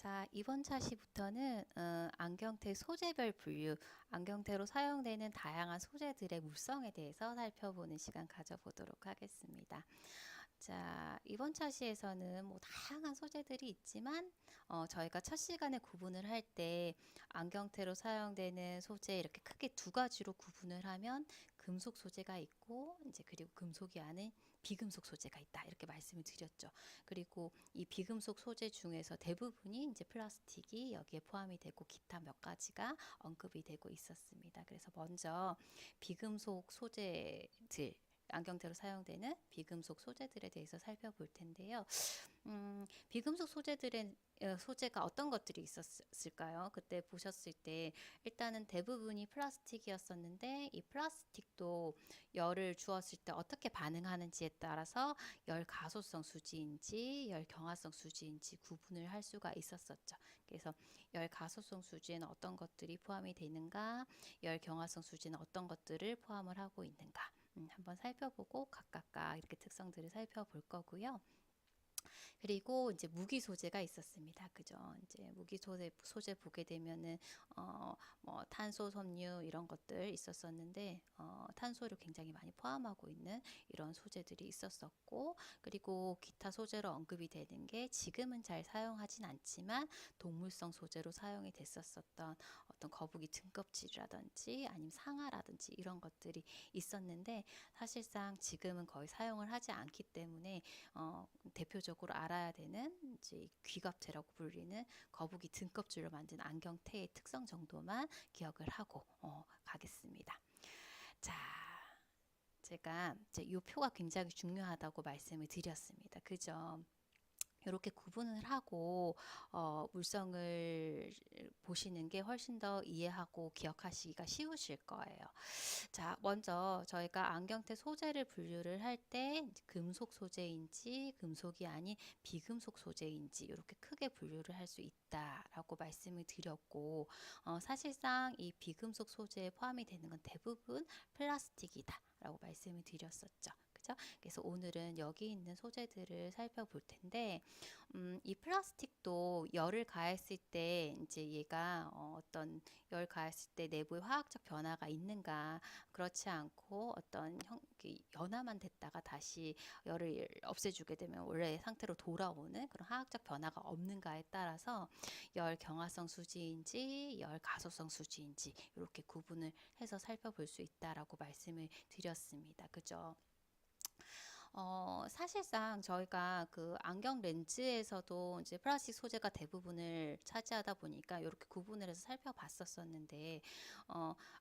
자, 이번 차시부터는 안경테 소재별 분류, 안경테로 사용되는 다양한 소재들의 물성에 대해서 살펴보는 시간 가져보도록 하겠습니다. 자, 이번 차시에서는 뭐 다양한 소재들이 있지만 저희가 첫 시간에 구분을 할 때 안경테로 사용되는 소재 이렇게 크게 두 가지로 구분을 하면 금속 소재가 있고 이제 그리고 금속이 아닌 비금속 소재가 있다 이렇게 말씀을 드렸죠. 그리고 이 비금속 소재 중에서 대부분이 이제 플라스틱이 여기에 포함이 되고 기타 몇 가지가 언급이 되고 있었습니다. 그래서 먼저 비금속 소재들 안경테로 사용되는 비금속 소재들에 대해서 살펴볼 텐데요. 비금속 소재들의 소재가 어떤 것들이 있었을까요? 그때 보셨을 때 일단은 대부분이 플라스틱이었었는데 이 플라스틱도 열을 주었을 때 어떻게 반응하는지에 따라서 열 가소성 수지인지 열 경화성 수지인지 구분을 할 수가 있었었죠. 그래서 열 가소성 수지에는 어떤 것들이 포함이 되는가, 열 경화성 수지는 어떤 것들을 포함을 하고 있는가 한번 살펴보고 각각 이렇게 특성들을 살펴볼 거고요. 그리고 이제 무기 소재가 있었습니다. 그죠? 이제 무기 소재 보게 되면은 뭐 탄소, 섬유 이런 것들 있었었는데 탄소를 굉장히 많이 포함하고 있는 이런 소재들이 있었었고, 그리고 기타 소재로 언급이 되는 게 지금은 잘 사용하진 않지만 동물성 소재로 사용이 됐었던 어떤 거북이 등껍질이라든지 아니면 상아라든지 이런 것들이 있었는데 사실상 지금은 거의 사용을 하지 않기 때문에 대표적으로 알아야 되는 이제 귀갑테라고 불리는 거북이 등껍질로 만든 안경테의 특성 정도만 기억을 하고 가겠습니다. 자, 제가 이제 이 표가 굉장히 중요하다고 말씀을 드렸습니다. 그죠? 이렇게 구분을 하고 물성을 보시는 게 훨씬 더 이해하고 기억하시기가 쉬우실 거예요. 자, 먼저 저희가 안경테 소재를 분류를 할 때 금속 소재인지 금속이 아닌 비금속 소재인지 이렇게 크게 분류를 할 수 있다라고 말씀을 드렸고, 사실상 이 비금속 소재에 포함이 되는 건 대부분 플라스틱이다라고 말씀을 드렸었죠. 그죠? 그래서 오늘은 여기 있는 소재들을 살펴볼 텐데, 이 플라스틱도 열을 가했을 때 이제 얘가 어떤 열 가했을 때 내부에 화학적 변화가 있는가, 그렇지 않고 어떤 연화만 됐다가 다시 열을 없애주게 되면 원래 상태로 돌아오는 그런 화학적 변화가 없는가에 따라서 열 경화성 수지인지 열 가소성 수지인지 이렇게 구분을 해서 살펴볼 수 있다라고 말씀을 드렸습니다. 그죠? 사실상 저희가 그 안경 렌즈에서도 이제 플라스틱 소재가 대부분을 차지하다 보니까 이렇게 구분을 해서 살펴봤었었는데,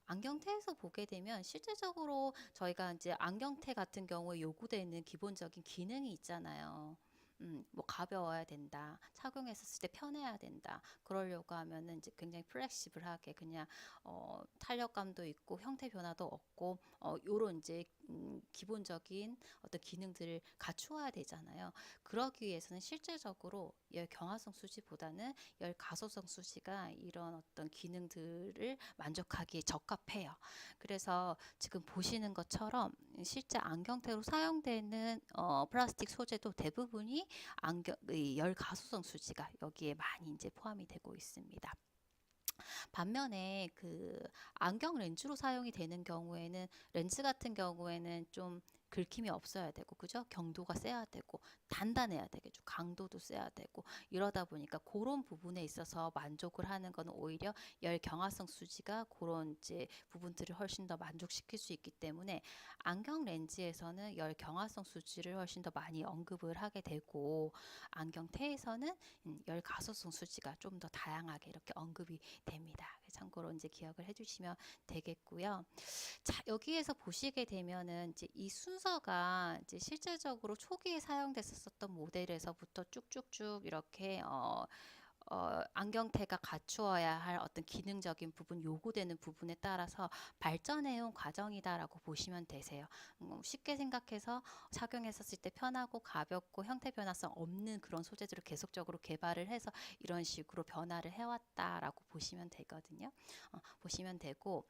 안경테에서 보게 되면 실제적으로 저희가 이제 안경테 같은 경우에 요구되는 기본적인 기능이 있잖아요. 뭐 가벼워야 된다. 착용했었을 때 편해야 된다. 그러려고 하면은 이제 굉장히 플렉시블하게 그냥 탄력감도 있고 형태 변화도 없고 요런 이제 기본적인 어떤 기능들을 갖추어야 되잖아요. 그러기 위해서는 실질적으로 열 경화성 수지보다는 열 가소성 수지가 이런 어떤 기능들을 만족하기에 적합해요. 그래서 지금 보시는 것처럼 실제 안경테로 사용되는 플라스틱 소재도 대부분이 열 가소성 수지가 여기에 많이 이제 포함이 되고 있습니다. 반면에 그 안경 렌즈로 사용이 되는 경우에는 렌즈 같은 경우에는 좀 긁힘이 없어야 되고, 그죠? 경도가 세야 되고 단단해야 되겠죠. 강도도 세야 되고 이러다 보니까 그런 부분에 있어서 만족을 하는 건 오히려 열 경화성 수지가 그런 이제 부분들을 훨씬 더 만족시킬 수 있기 때문에 안경 렌즈에서는 열 경화성 수지를 훨씬 더 많이 언급을 하게 되고, 안경테에서는 열 가소성 수지가 좀 더 다양하게 이렇게 언급이 됩니다. 참고로 이제 기억을 해주시면 되겠고요. 자, 여기에서 보시게 되면은 이제 이 순서가 이제 실질적으로 초기에 사용됐었던 모델에서부터 쭉쭉쭉 이렇게 안경테가 갖추어야 할 어떤 기능적인 부분, 요구되는 부분에 따라서 발전해온 과정이다라고 보시면 되세요. 쉽게 생각해서 착용했었을 때 편하고 가볍고 형태 변화성 없는 그런 소재들을 계속적으로 개발을 해서 이런 식으로 변화를 해왔다라고 보시면 되거든요. 보시면 되고,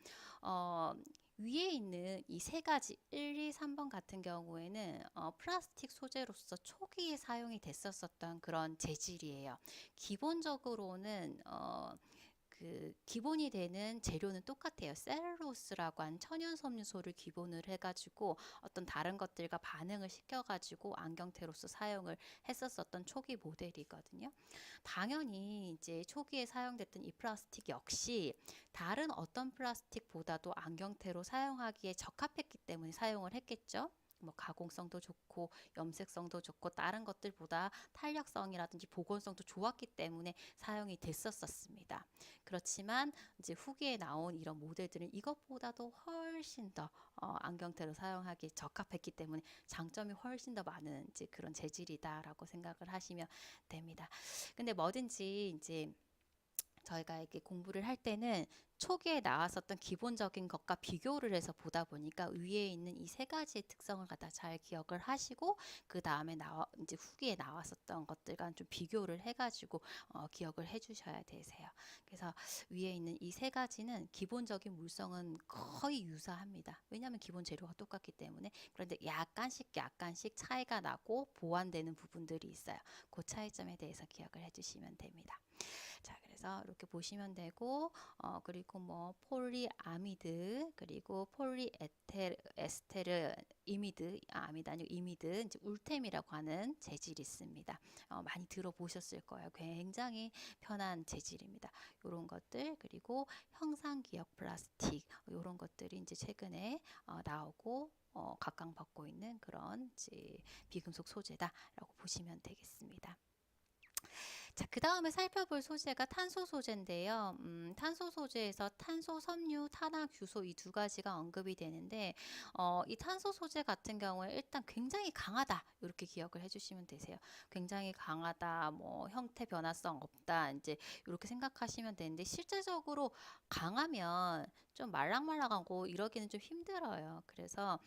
위에 있는 이 세 가지 1, 2, 3번 같은 경우에는 플라스틱 소재로서 초기에 사용이 됐었던 그런 재질이에요. 기본적으로는 그 기본이 되는 재료는 똑같아요. 셀룰로스라고 한 천연 섬유소를 기본으로 해가지고 어떤 다른 것들과 반응을 시켜가지고 안경테로서 사용을 했었던 초기 모델이거든요. 당연히 이제 초기에 사용됐던 이 플라스틱 역시 다른 어떤 플라스틱보다도 안경테로 사용하기에 적합했기 때문에 사용을 했겠죠. 뭐 가공성도 좋고 염색성도 좋고 다른 것들보다 탄력성이라든지 보건성도 좋았기 때문에 사용이 됐었습니다. 그렇지만 이제 후기에 나온 이런 모델들은 이것보다도 훨씬 더 안경테로 사용하기 적합했기 때문에 장점이 훨씬 더 많은 이제 그런 재질이다라고 생각을 하시면 됩니다. 근데 뭐든지 이제 저희가 이렇게 공부를 할 때는 초기에 나왔었던 기본적인 것과 비교를 해서 보다 보니까 위에 있는 이 세 가지의 특성을 갖다 잘 기억을 하시고 그 다음에 이제 후기에 나왔었던 것들과 좀 비교를 해가지고 기억을 해주셔야 되세요. 그래서 위에 있는 이 세 가지는 기본적인 물성은 거의 유사합니다. 왜냐하면 기본 재료가 똑같기 때문에. 그런데 약간씩 차이가 나고 보완되는 부분들이 있어요. 그 차이점에 대해서 기억을 해주시면 됩니다. 자, 그래서 이렇게 보시면 되고, 그리고 뭐 폴리아미드, 그리고 폴리에스테르 이미드, 아미드 아니고 이미드, 이제 울템이라고 하는 재질이 있습니다. 많이 들어보셨을 거예요. 굉장히 편한 재질입니다. 이런 것들, 그리고 형상기억 플라스틱, 이런 것들이 이제 최근에 나오고 각광받고 있는 그런 이제 비금속 소재다라고 보시면 되겠습니다. 자, 그 다음에 살펴볼 소재가 탄소 소재인데요. 탄소 소재에서 탄소, 섬유, 탄화, 규소 이 두 가지가 언급이 되는데, 이 탄소 소재 같은 경우에 일단 굉장히 강하다 이렇게 기억을 해주시면 되세요. 굉장히 강하다, 뭐 형태 변화성 없다, 이제 이렇게 생각하시면 되는데 실제적으로 강하면 좀 말랑말랑하고 이러기는 좀 힘들어요. 그래서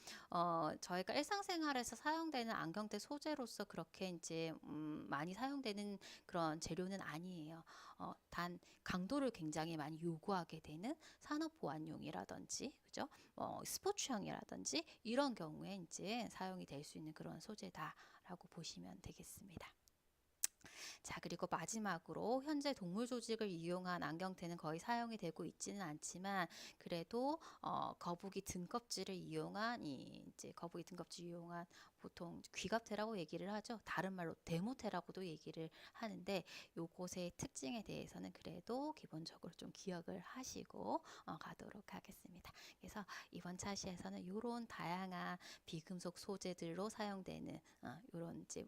저희가 일상생활에서 사용되는 안경테 소재로서 그렇게 이제 많이 사용되는 그런 재료는 아니에요. 단 강도를 굉장히 많이 요구하게 되는 산업 보안용이라든지, 그죠? 스포츠형이라든지 이런 경우에 이제 사용이 될 수 있는 그런 소재다라고 보시면 되겠습니다. 자, 그리고 마지막으로 현재 동물 조직을 이용한 안경테는 거의 사용이 되고 있지는 않지만 그래도 거북이 등껍질을 이용한 이제 거북이 등껍질 이용한 보통 귀갑테라고 얘기를 하죠. 다른 말로 데모테라고도 얘기를 하는데 요것의 특징에 대해서는 그래도 기본적으로 좀 기억을 하시고 가도록 하겠습니다. 그래서 이번 차시에서는 이런 다양한 비금속 소재들로 사용되는 이런 이제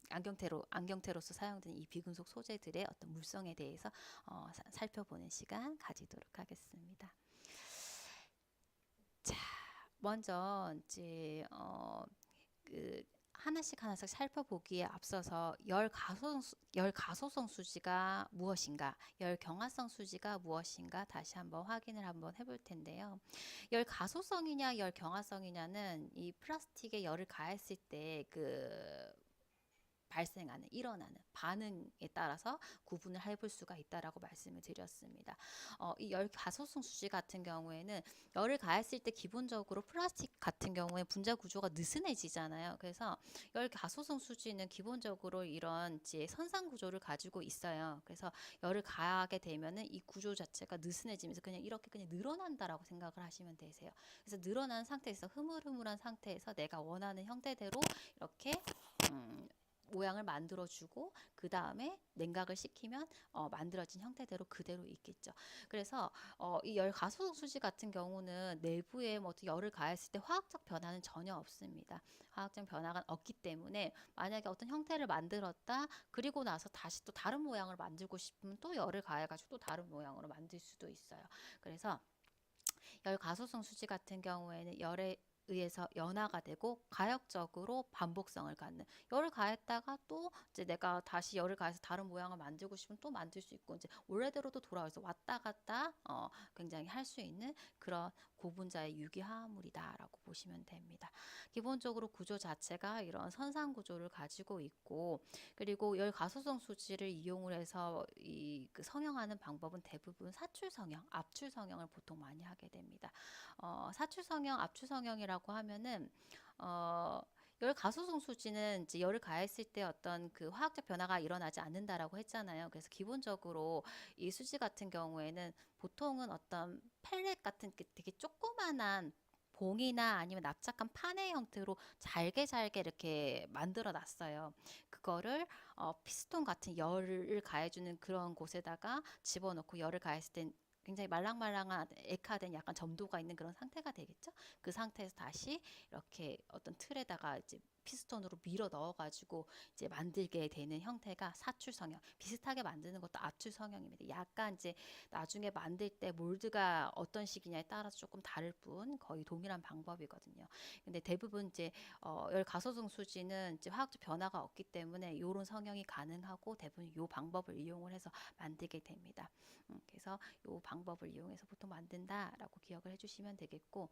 안경테로서 사용되는 이 비금속 소재들의 어떤 물성에 대해서 살펴보는 시간 가지도록 하겠습니다. 자, 먼저 이제 그 하나씩 살펴보기에 앞서서 열 가소성 수지가 무엇인가, 열 경화성 수지가 무엇인가 다시 한번 확인을 한번 해볼 텐데요. 열 가소성이냐, 열 경화성이냐는 이 플라스틱에 열을 가했을 때 발생하는 일어나는 반응에 따라서 구분을 해볼 수가 있다라고 말씀을 드렸습니다. 이 열 가소성 수지 같은 경우에는 열을 가했을 때 기본적으로 플라스틱 같은 경우에 분자 구조가 느슨해지잖아요. 그래서 열 가소성 수지는 기본적으로 이런 이제 선상 구조를 가지고 있어요. 그래서 열을 가하게 되면은 이 구조 자체가 느슨해지면서 그냥 이렇게 그냥 늘어난다라고 생각을 하시면 되세요. 그래서 늘어난 상태에서 흐물흐물한 상태에서 내가 원하는 형태대로 이렇게 모양을 만들어주고 그 다음에 냉각을 시키면 만들어진 형태대로 그대로 있겠죠. 그래서 이 열 가소성 수지 같은 경우는 내부에 뭐 열을 가했을 때 화학적 변화는 전혀 없습니다. 화학적 변화가 없기 때문에 만약에 어떤 형태를 만들었다 그리고 나서 다시 또 다른 모양을 만들고 싶으면 또 열을 가해가지고 또 다른 모양으로 만들 수도 있어요. 그래서 열 가소성 수지 같은 경우에는 열에 의해서 연화가 되고 가역적으로 반복성을 갖는, 열을 가했다가 또 이제 내가 다시 열을 가해서 다른 모양을 만들고 싶으면 또 만들 수 있고 이제 원래대로도 돌아와서 왔다 갔다 굉장히 할 수 있는 그런 고분자의 유기화합물이다라고 보시면 됩니다. 기본적으로 구조 자체가 이런 선상 구조를 가지고 있고, 그리고 열 가소성 수지를 이용을 해서 그 성형하는 방법은 대부분 사출 성형, 압출 성형을 보통 많이 하게 됩니다. 사출 성형, 압출 성형이라고 하면은 열 가소성 수지는 이제 열을 가했을 때 어떤 그 화학적 변화가 일어나지 않는다라고 했잖아요. 그래서 기본적으로 이 수지 같은 경우에는 보통은 어떤 펠렛 같은 되게 조그만한 봉이나 아니면 납작한 판의 형태로 잘게 이렇게 만들어 놨어요. 그거를 피스톤 같은 열을 가해주는 그런 곳에다가 집어넣고 열을 가했을 땐 굉장히 말랑말랑한 액화된 약간 점도가 있는 그런 상태가 되겠죠. 그 상태에서 다시 이렇게 어떤 틀에다가 이제 피스톤으로 밀어 넣어가지고 이제 만들게 되는 형태가 사출 성형. 비슷하게 만드는 것도 압출 성형입니다. 약간 이제 나중에 만들 때 몰드가 어떤 식이냐에 따라서 조금 다를 뿐 거의 동일한 방법이거든요. 근데 대부분 이제 열 가소성 수지는 이제 화학적 변화가 없기 때문에 이런 성형이 가능하고 대부분 이 방법을 이용을 해서 만들게 됩니다. 그래서 이 방법을 이용해서 보통 만든다라고 기억을 해주시면 되겠고,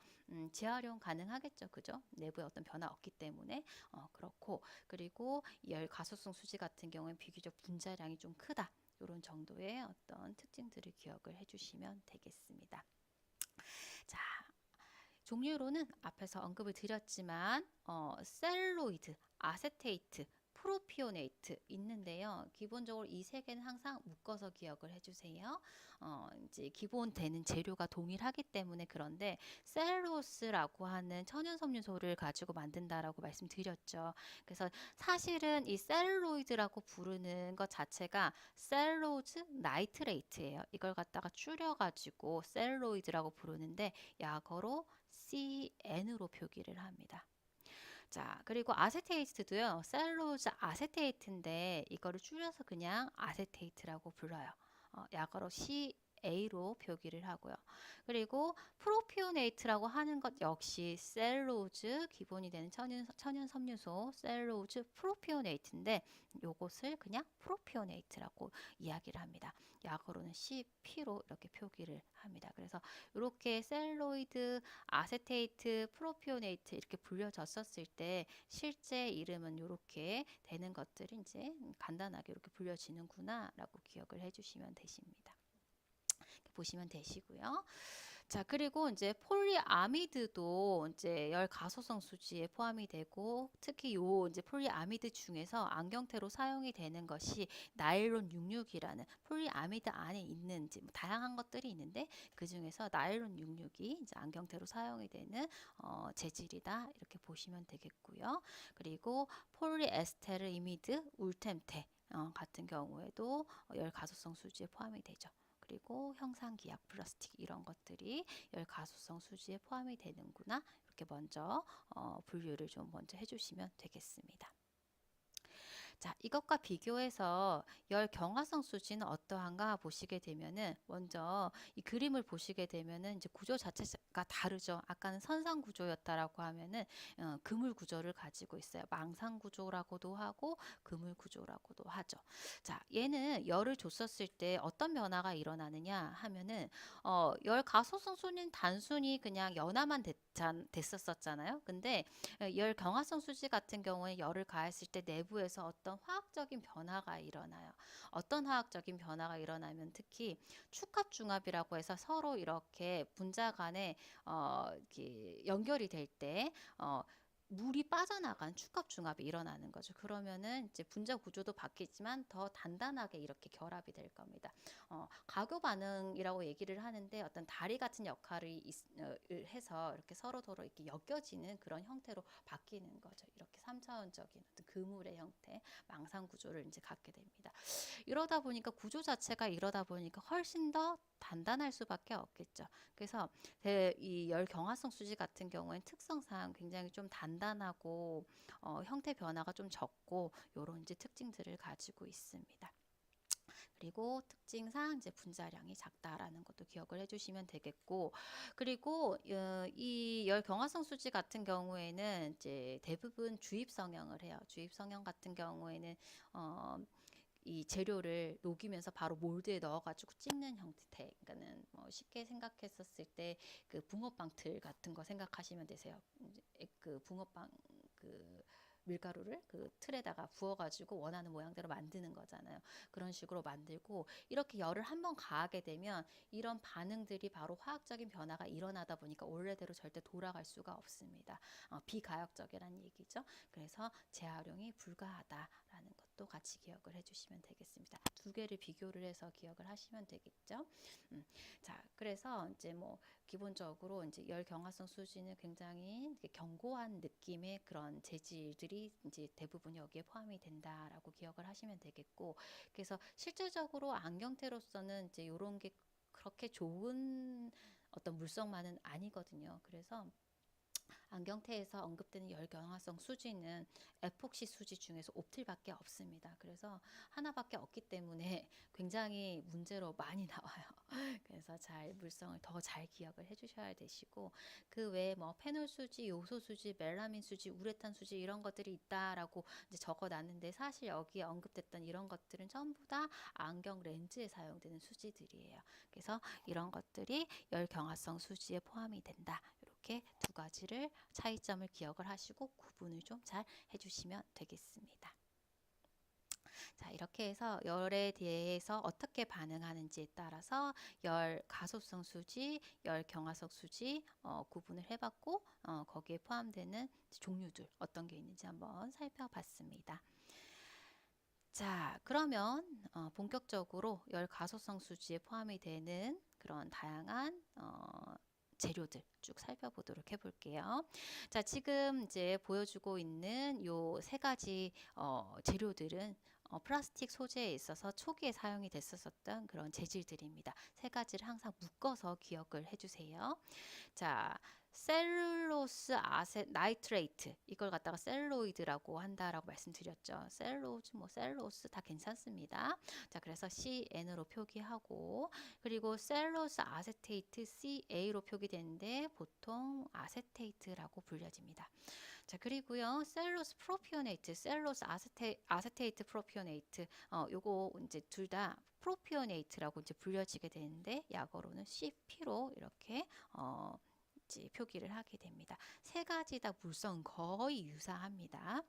재활용 가능하겠죠, 그죠? 내부에 어떤 변화 없기 때문에 그렇고, 그리고 열 가소성 수지 같은 경우는 비교적 분자량이 좀 크다. 이런 정도의 어떤 특징들을 기억을 해주시면 되겠습니다. 자, 종류로는 앞에서 언급을 드렸지만 셀룰로이드, 아세테이트, 프로피오네이트 있는데요. 기본적으로 이 세 개는 항상 묶어서 기억을 해주세요. 이제 기본 되는 재료가 동일하기 때문에 그런데 셀룰로스라고 하는 천연섬유소를 가지고 만든다라고 말씀드렸죠. 그래서 사실은 이 셀룰로이드라고 부르는 것 자체가 셀룰로즈 나이트레이트예요. 이걸 갖다가 줄여가지고 셀룰로이드라고 부르는데 약어로 CN으로 표기를 합니다. 자, 그리고 아세테이트도요. 셀룰로즈 아세테이트인데 이거를 줄여서 그냥 아세테이트라고 불러요. 약어로 CA로 표기를 하고요. 그리고 프로피오네이트라고 하는 것 역시 셀룰로즈 기본이 되는 천연 섬유소 셀룰로즈 프로피오네이트인데 요것을 그냥 프로피오네이트라고 이야기를 합니다. 약어로는 CP로 이렇게 표기를 합니다. 그래서 이렇게 셀룰로이드, 아세테이트, 프로피오네이트 이렇게 불려졌었을 때 실제 이름은 이렇게 되는 것들이 이제 간단하게 이렇게 불려지는구나라고 기억을 해주시면 되십니다. 보시면 되시고요. 자, 그리고 이제 폴리아미드도 이제 열 가소성 수지에 포함이 되고 특히 요 이제 폴리아미드 중에서 안경테로 사용이 되는 것이 나일론 66이라는 폴리아미드 안에 있는 이제 뭐 다양한 것들이 있는데 그 중에서 나일론 66이 이제 안경테로 사용이 되는 재질이다 이렇게 보시면 되겠고요. 그리고 폴리에스테르 이미드 울템테 같은 경우에도 열 가소성 수지에 포함이 되죠. 그리고 형상기약, 플라스틱 이런 것들이 열 가소성 수지에 포함이 되는구나 이렇게 먼저 분류를 좀 먼저 해주시면 되겠습니다. 자, 이것과 비교해서 열 경화성 수지는 어떠한가 보시게 되면은 먼저 이 그림을 보시게 되면은 이제 구조 자체가 다르죠. 아까는 선상 구조였다라고 하면은 그물 구조를 가지고 있어요. 망상 구조라고도 하고 그물 구조라고도 하죠. 자, 얘는 열을 줬었을 때 어떤 변화가 일어나느냐 하면은 열 가소성 수지는 단순히 그냥 연화만 됐었잖아요. 근데 열 경화성 수지 같은 경우에 열을 가했을 때 내부에서 어떤 화학적인 변화가 일어나요. 어떤 화학적인 변화가 일어나면 특히 축합중합이라고 해서 서로 이렇게 분자 간에 이렇게 연결이 될 때 물이 빠져나간 축합중합이 일어나는 거죠. 그러면은 이제 분자 구조도 바뀌지만 더 단단하게 이렇게 결합이 될 겁니다. 가교 반응이라고 얘기를 하는데 어떤 다리 같은 역할을 해서 이렇게 서로 이렇게 엮여지는 그런 형태로 바뀌는 거죠. 이렇게 3차원적인 어떤 그물의 형태, 망상 구조를 이제 갖게 됩니다. 이러다 보니까 구조 자체가 이러다 보니까 훨씬 더 단단할 수밖에 없겠죠. 그래서 이 열 경화성 수지 같은 경우에는 특성상 굉장히 좀 단단하고 형태 변화가 좀 적고 이런 이제 특징들을 가지고 있습니다. 그리고 특징상 이제 분자량이 작다라는 것도 기억을 해주시면 되겠고, 그리고 이 열 경화성 수지 같은 경우에는 이제 대부분 주입 성형을 해요. 주입 성형 같은 경우에는 이 재료를 녹이면서 바로 몰드에 넣어가지고 찍는 형태. 그러니까는 뭐 쉽게 생각했었을 때 그 붕어빵 틀 같은 거 생각하시면 되세요. 그 붕어빵 그 밀가루를 그 틀에다가 부어가지고 원하는 모양대로 만드는 거잖아요. 그런 식으로 만들고 이렇게 열을 한번 가하게 되면 이런 반응들이 바로 화학적인 변화가 일어나다 보니까 원래대로 절대 돌아갈 수가 없습니다. 비가역적이라는 얘기죠. 그래서 재활용이 불가하다라는 것도 같이 기억을 해주시면 되겠습니다. 두 개를 비교를 해서 기억을 하시면 되겠죠. 자, 그래서 이제 뭐 기본적으로 이제 열 경화성 수지는 굉장히 견고한 느낌의 그런 재질들이 이제 대부분 여기에 포함이 된다라고 기억을 하시면 되겠고, 그래서 실질적으로 안경테로서는 이제 이런 게 그렇게 좋은 어떤 물성만은 아니거든요. 그래서 안경테에서 언급되는 열경화성 수지는 에폭시 수지 중에서 옵틸밖에 없습니다. 그래서 하나밖에 없기 때문에 굉장히 문제로 많이 나와요. 그래서 잘 물성을 더 잘 기억을 해주셔야 되시고, 그 외에 뭐 페놀 수지, 요소 수지, 멜라민 수지, 우레탄 수지 이런 것들이 있다라고 이제 적어놨는데, 사실 여기에 언급됐던 이런 것들은 전부 다 안경 렌즈에 사용되는 수지들이에요. 그래서 이런 것들이 열경화성 수지에 포함이 된다. 이렇게 두 가지를 차이점을 기억을 하시고 구분을 좀 잘 해주시면 되겠습니다. 자, 이렇게 해서 열에 대해서 어떻게 반응하는지에 따라서 열 가소성 수지, 열 경화성 수지 구분을 해봤고, 거기에 포함되는 종류들 어떤 게 있는지 한번 살펴봤습니다. 자, 그러면 본격적으로 열 가소성 수지에 포함이 되는 그런 다양한 재료들 쭉 살펴보도록 해볼게요. 자, 지금 이제 보여주고 있는 요 세 가지 재료들은 플라스틱 소재에 있어서 초기에 사용이 됐었던 그런 재질들입니다. 세 가지를 항상 묶어서 기억을 해주세요. 자, 셀룰로스 나이트레이트, 이걸 갖다가 셀로이드라고 한다라고 말씀드렸죠. 셀로즈, 뭐 셀로스 다 괜찮습니다. 자, 그래서 CN으로 표기하고, 그리고 셀로스 아세테이트 CA로 표기되는데 보통 아세테이트라고 불려집니다. 자, 그리고요, 셀로스 프로피오네이트, 셀로스 아세테이트 프로피오네이트, 요거 이제 둘 다 프로피오네이트라고 이제 불려지게 되는데, 약어로는 CP로 이렇게 이제 표기를 하게 됩니다. 세 가지 다 물성은 거의 유사합니다.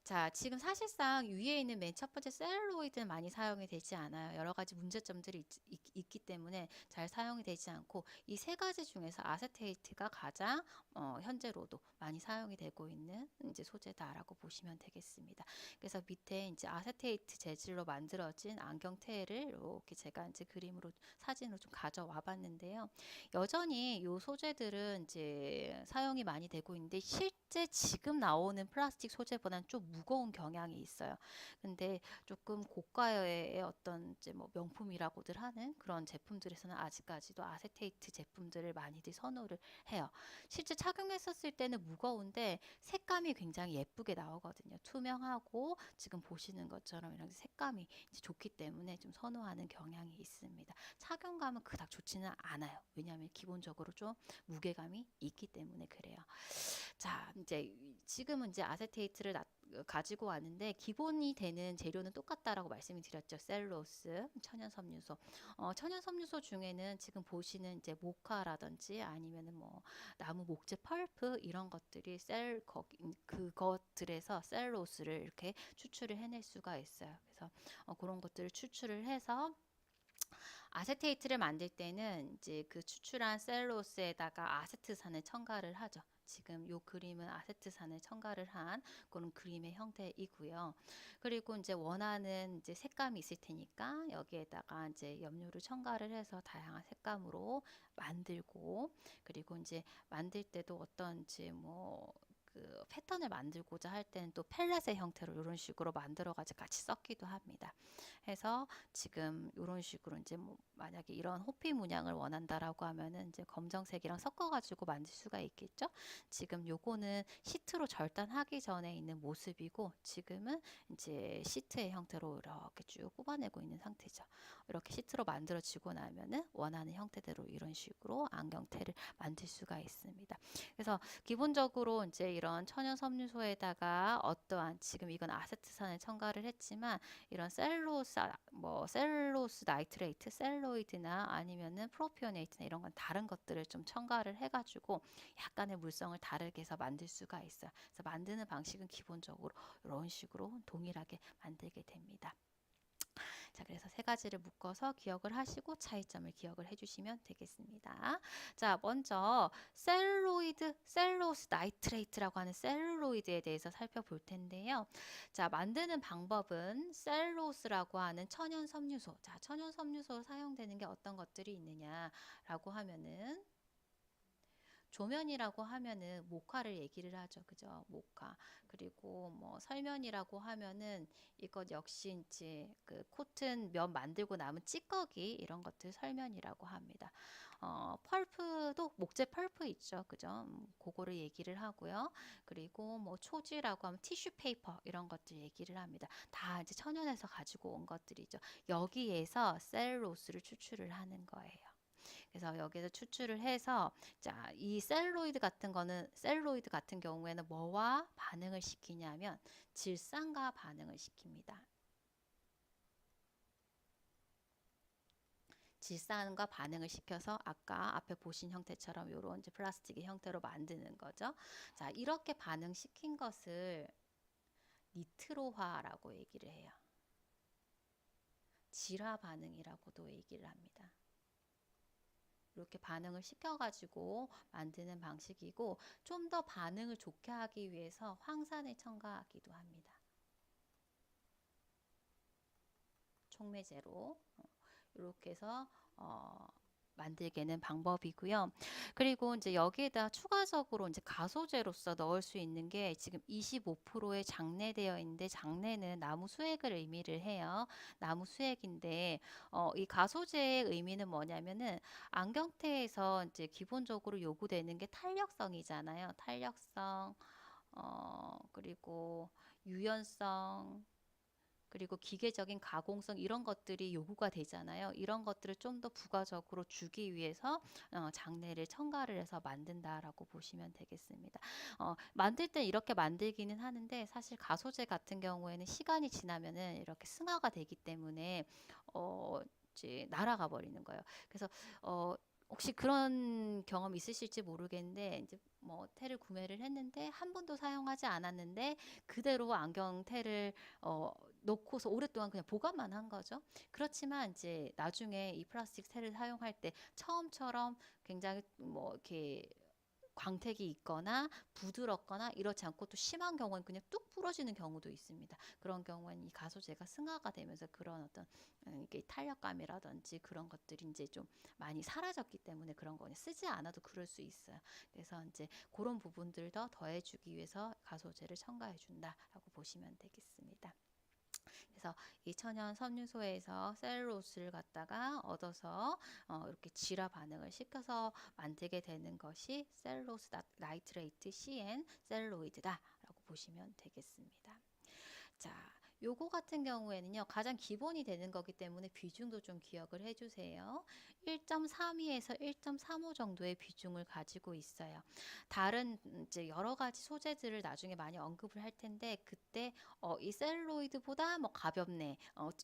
자, 지금 사실상 위에 있는 맨 첫 번째 셀룰로이드는 많이 사용이 되지 않아요. 여러 가지 문제점들이 있기 때문에 잘 사용이 되지 않고, 이 세 가지 중에서 아세테이트가 가장 현재로도 많이 사용이 되고 있는 이제 소재다라고 보시면 되겠습니다. 그래서 밑에 이제 아세테이트 재질로 만들어진 안경테를 이렇게 제가 이제 그림으로 사진으로 좀 가져와 봤는데요. 여전히 이 소재들은 이제 사용이 많이 되고 있는데, 실제 지금 나오는 플라스틱 소재보다는 좀 무거운 경향이 있어요. 근데 조금 고가의 어떤 이제 뭐 명품이라고들 하는 그런 제품들에서는 아직까지도 아세테이트 제품들을 많이들 선호를 해요. 실제 착용했었을 때는 무거운데 색감이 굉장히 예쁘게 나오거든요. 투명하고 지금 보시는 것처럼 이런 색감이 이제 좋기 때문에 좀 선호하는 경향이 있습니다. 착용감은 그닥 좋지는 않아요. 왜냐하면 기본적으로 좀 무게감이 있기 때문에 그래요. 자, 이제 지금은 이제 아세테이트를 가지고 왔는데, 기본이 되는 재료는 똑같다라고 말씀을 드렸죠. 셀로스, 천연섬유소. 천연섬유소 중에는 지금 보시는 이제 모카라든지 아니면은 뭐 나무 목재 펄프 이런 것들이 그것들에서 셀로스를 이렇게 추출을 해낼 수가 있어요. 그래서 그런 것들을 추출을 해서 아세테이트를 만들 때는 이제 그 추출한 셀로스에다가 아세트산을 첨가를 하죠. 지금 요 그림은 아세트산을 첨가를 한 그런 그림의 형태이고요. 그리고 이제 원하는 이제 색감이 있을 테니까 여기에다가 이제 염료를 첨가를 해서 다양한 색감으로 만들고, 그리고 이제 만들 때도 어떤 이제 뭐 그 패턴을 만들고자 할 때는 또 펠렛의 형태로 이런 식으로 만들어 가지고 같이 섞기도 합니다. 해서 지금 이런 식으로 이제 뭐 만약에 이런 호피 문양을 원한다라고 하면은 이제 검정색이랑 섞어가지고 만들 수가 있겠죠. 지금 요거는 시트로 절단하기 전에 있는 모습이고, 지금은 이제 시트의 형태로 이렇게 쭉 뽑아내고 있는 상태죠. 이렇게 시트로 만들어지고 나면은 원하는 형태대로 이런 식으로 안경테를 만들 수가 있습니다. 그래서 기본적으로 이제 이런 이런 천연 섬유소에다가 어떠한 지금 이건 아세트산을 첨가를 했지만 이런 셀룰로스 나이트레이트, 셀로이드나 아니면은 프로피오네이트나 이런 건 다른 것들을 좀 첨가를 해가지고 약간의 물성을 다르게 해서 만들 수가 있어요. 그래서 만드는 방식은 기본적으로 이런 식으로 동일하게 만들게 됩니다. 자, 그래서 세 가지를 묶어서 기억을 하시고 차이점을 기억을 해주시면 되겠습니다. 자, 먼저 셀룰로스 나이트레이트라고 하는 셀룰로이드에 대해서 살펴볼 텐데요. 자, 만드는 방법은 셀룰로스라고 하는 천연 섬유소. 자, 천연 섬유소 사용되는 게 어떤 것들이 있느냐라고 하면은 조면이라고 하면은 모카를 얘기를 하죠. 그죠? 모카. 그리고 뭐 설면이라고 하면은 이것 역시 이제 그 코튼 면 만들고 남은 찌꺼기 이런 것들 설면이라고 합니다. 펄프도 목재 펄프 있죠. 그죠? 그거를 얘기를 하고요. 그리고 뭐 초지라고 하면 티슈 페이퍼 이런 것들 얘기를 합니다. 다 이제 천연에서 가지고 온 것들이죠. 여기에서 셀룰로스를 추출을 하는 거예요. 그래서 여기서 추출을 해서 자, 이 셀룰로이드 같은 경우에는 뭐와 반응을 시키냐면 질산과 반응을 시킵니다. 질산과 반응을 시켜서 아까 앞에 보신 형태처럼 이런 이제 플라스틱의 형태로 만드는 거죠. 자, 이렇게 반응시킨 것을 니트로화라고 얘기를 해요. 질화 반응이라고도 얘기를 합니다. 이렇게 반응을 시켜가지고 만드는 방식이고 좀 더 반응을 좋게 하기 위해서 황산을 첨가하기도 합니다. 촉매제로 이렇게 해서 만들게 는 방법이고요. 그리고 이제 여기에다 추가적으로 이제 가소제로서 넣을 수 있는 게 지금 25%의 장내되어 있는데 장내는 나무 수액을 의미를 해요. 나무 수액인데 이 가소제의 의미는 뭐냐면은 안경테에서 이제 기본적으로 요구되는 게 탄력성이잖아요. 탄력성 그리고 유연성 그리고 기계적인 가공성 이런 것들이 요구가 되잖아요. 이런 것들을 좀 더 부가적으로 주기 위해서 장내를 첨가를 해서 만든다라고 보시면 되겠습니다. 만들 때 이렇게 만들기는 하는데 사실 가소제 같은 경우에는 시간이 지나면은 이렇게 승화가 되기 때문에 이제 날아가 버리는 거예요. 그래서 혹시 그런 경험 있으실지 모르겠는데 이제 뭐 테를 구매를 했는데 한 번도 사용하지 않았는데 그대로 안경 테를 놓고서 오랫동안 그냥 보관만 한 거죠. 그렇지만 이제 나중에 이 플라스틱 테를 사용할 때 처음처럼 굉장히 뭐 이렇게 광택이 있거나 부드럽거나 이렇지 않고 또 심한 경우는 그냥 뚝 부러지는 경우도 있습니다. 그런 경우에는 이 가소제가 승화가 되면서 그런 어떤 이게 탄력감이라든지 그런 것들이 이제 좀 많이 사라졌기 때문에 그런 거 쓰지 않아도 그럴 수 있어요. 그래서 이제 그런 부분들 더 더해주기 위해서 가소제를 첨가해 준다라고 보시면 되겠습니다. 그래서 이 천연 섬유소에서 셀룰로스를 갖다가 얻어서 이렇게 질화 반응을 시켜서 만들게 되는 것이 셀룰로스 나이트레이트 CN 셀룰로이드다라고 보시면 되겠습니다. 자, 요거 같은 경우에는요, 가장 기본이 되는 거기 때문에 비중도 좀 기억을 해주세요. 1.32에서 1.35 정도의 비중을 가지고 있어요. 다른 이제 여러 가지 소재들을 나중에 많이 언급을 할 텐데 그때 이 셀룰로이드보다 뭐 가볍네,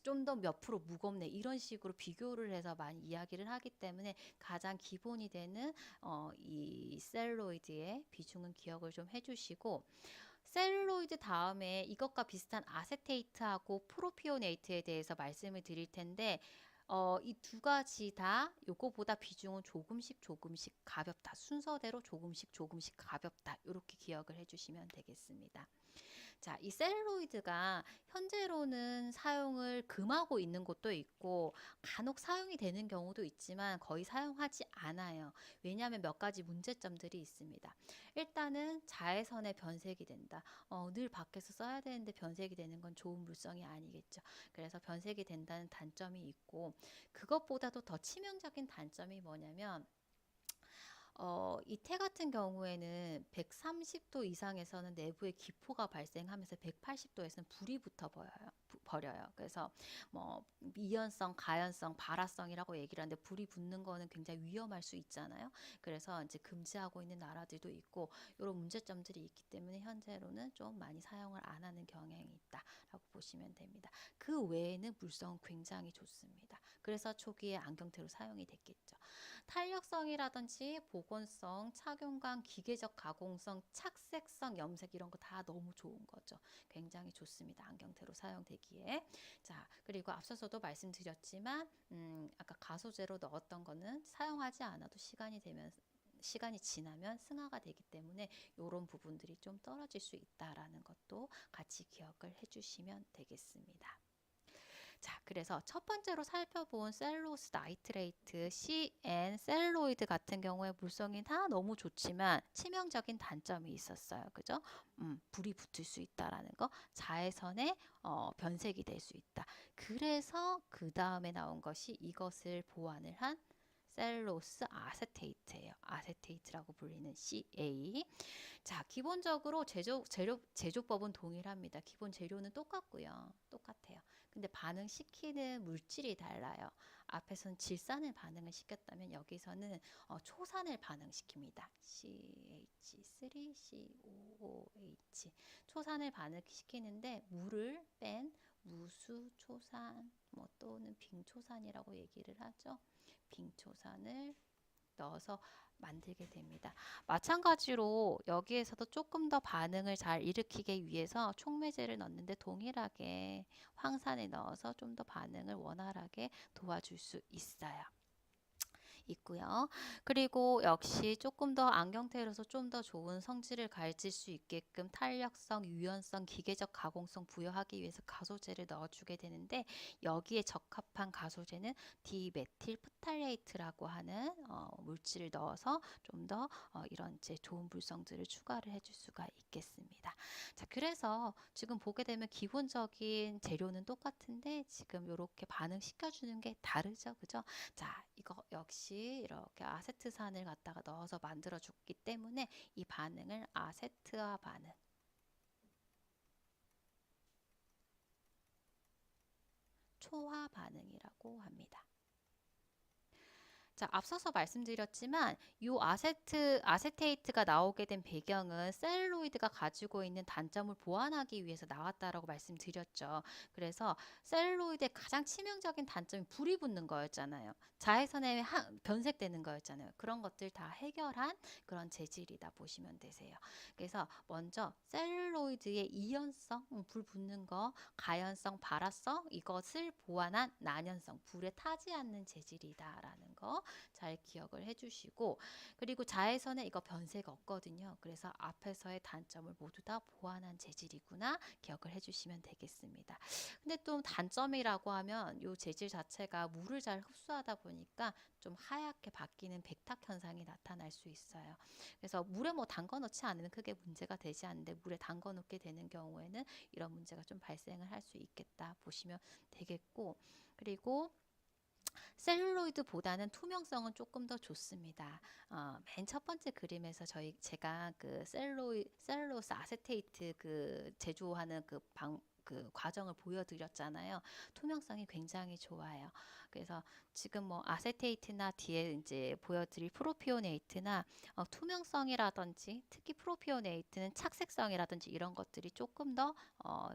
좀 더 몇 프로 무겁네 이런 식으로 비교를 해서 많이 이야기를 하기 때문에 가장 기본이 되는 이 셀룰로이드의 비중은 기억을 좀 해주시고 셀룰로이드 다음에 이것과 비슷한 아세테이트하고 프로피오네이트에 대해서 말씀을 드릴 텐데 이 두 가지 다 요거보다 비중은 조금씩 가볍다. 순서대로 조금씩 가볍다. 이렇게 기억을 해주시면 되겠습니다. 자, 이 셀룰로이드가 현재로는 사용을 금하고 있는 곳도 있고 간혹 사용이 되는 경우도 있지만 거의 사용하지 않아요. 왜냐하면 몇 가지 문제점들이 있습니다. 일단은 자외선에 변색이 된다. 늘 밖에서 써야 되는데 변색이 되는 건 좋은 물성이 아니겠죠. 그래서 변색이 된다는 단점이 있고 그것보다도 더 치명적인 단점이 뭐냐면 이 태 같은 경우에는 130도 이상에서는 내부에 기포가 발생하면서 180도에서는 불이 버려요. 그래서 뭐 이연성, 가연성, 발화성이라고 얘기를 하는데 불이 붙는 거는 굉장히 위험할 수 있잖아요. 그래서 이제 금지하고 있는 나라들도 있고 이런 문제점들이 있기 때문에 현재로는 좀 많이 사용을 안 하는 경향이 있다라고 보시면 됩니다. 그 외에는 물성은 굉장히 좋습니다. 그래서 초기에 안경테로 사용이 됐겠죠. 탄력성이라든지 보건성, 착용감, 기계적 가공성, 착색성, 염색 이런 거 다 너무 좋은 거죠. 굉장히 좋습니다. 안경테로 사용되기에. 자, 그리고 앞서서도 말씀드렸지만 아까 가소제로 넣었던 거는 사용하지 않아도 시간이 지나면 승화가 되기 때문에 이런 부분들이 좀 떨어질 수 있다라는 것도 같이 기억을 해주시면 되겠습니다. 자, 그래서 첫 번째로 살펴본 셀룰로스 나이트레이트, CN, 셀룰로이드 같은 경우에 물성이 다 너무 좋지만 치명적인 단점이 있었어요. 그죠? 불이 붙을 수 있다라는 거, 자외선에 변색이 될 수 있다. 그래서 그 다음에 나온 것이 이것을 보완을 한 셀룰로스 아세테이트예요. 아세테이트라고 불리는 CA. 자, 기본적으로 제조법은 동일합니다. 기본 재료는 똑같고요. 똑같아요. 근데 반응시키는 물질이 달라요. 앞에서는 질산을 반응을 시켰다면 여기서는 초산을 반응시킵니다. CH3COOH 초산을 반응시키는데 물을 뺀 무수 초산 뭐 또는 빙초산이라고 얘기를 하죠. 빙초산을 넣어서 만들게 됩니다. 마찬가지로 여기에서도 조금 더 반응을 잘 일으키기 위해서 촉매제를 넣는데 동일하게 황산을 넣어서 좀 더 반응을 원활하게 도와줄 수 있고요. 그리고 역시 조금 더 안경테로서 좀 더 좋은 성질을 가질 수 있게끔 탄력성, 유연성, 기계적 가공성 부여하기 위해서 가소제를 넣어주게 되는데 여기에 적합한 가소제는 디메틸프탈레이트라고 하는 물질을 넣어서 좀 더 이런 이제 좋은 물성들을 추가를 해줄 수가 있겠습니다. 자, 그래서 지금 보게 되면 기본적인 재료는 똑같은데 지금 이렇게 반응시켜주는 게 다르죠, 그죠? 자, 이거 역시 이렇게 아세트산을 갖다가 넣어서 만들어 줬기 때문에 이 반응을 아세트화 반응, 초화 반응이라고 합니다. 자, 앞서서 말씀드렸지만 이 아세테이트가 나오게 된 배경은 셀룰로이드가 가지고 있는 단점을 보완하기 위해서 나왔다라고 말씀드렸죠. 그래서 셀룰로이드의 가장 치명적인 단점이 불이 붙는 거였잖아요. 자외선에 변색되는 거였잖아요. 그런 것들 다 해결한 그런 재질이다 보시면 되세요. 그래서 먼저 셀룰로이드의 이연성, 불 붙는 거, 가연성, 발화성 이것을 보완한 난연성, 불에 타지 않는 재질이다라는 거 잘 기억을 해주시고 그리고 자외선에 이거 변색 없거든요. 그래서 앞에서의 단점을 모두 다 보완한 재질이구나 기억을 해주시면 되겠습니다. 근데 또 단점이라고 하면 이 재질 자체가 물을 잘 흡수하다 보니까 좀 하얗게 바뀌는 백탁 현상이 나타날 수 있어요. 그래서 물에 뭐 담궈 넣지 않으면 크게 문제가 되지 않는데 물에 담궈 놓게 되는 경우에는 이런 문제가 좀 발생을 할 수 있겠다 보시면 되겠고 그리고 셀룰로이드보다는 투명성은 조금 더 좋습니다. 맨 첫 번째 그림에서 제가 그 셀룰로스 아세테이트 그 제조하는 그 과정을 보여드렸잖아요. 투명성이 굉장히 좋아요. 그래서 지금 뭐 아세테이트나 뒤에 이제 보여드릴 프로피오네이트나 투명성이라든지 특히 프로피오네이트는 착색성이라든지 이런 것들이 조금 더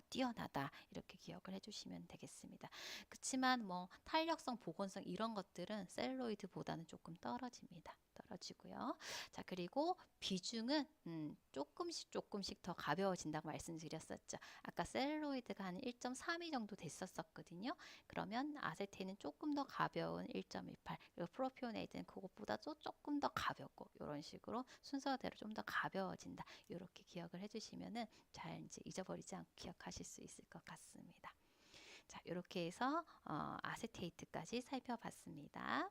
뛰어나다 이렇게 기억을 해주시면 되겠습니다. 그렇지만 뭐 탄력성, 보건성 이런 것들은 셀룰로이드보다는 조금 떨어지고요. 자, 그리고 비중은 조금씩 더 가벼워진다고 말씀드렸었죠. 아까 셀룰로이드가 한 1.32 정도 됐었거든요. 그러면 아세테인은 조금 더 가벼운 1.18, 그리고 프로피오네이드는 그것보다 조금 더 가볍고 이런 식으로 순서대로 좀 더 가벼워진다. 이렇게 기억을 해주시면은 잘 이제 잊어버리지 않고 기억하실 수 있을 것 같습니다. 자, 이렇게 해서 아세테이트까지 살펴봤습니다.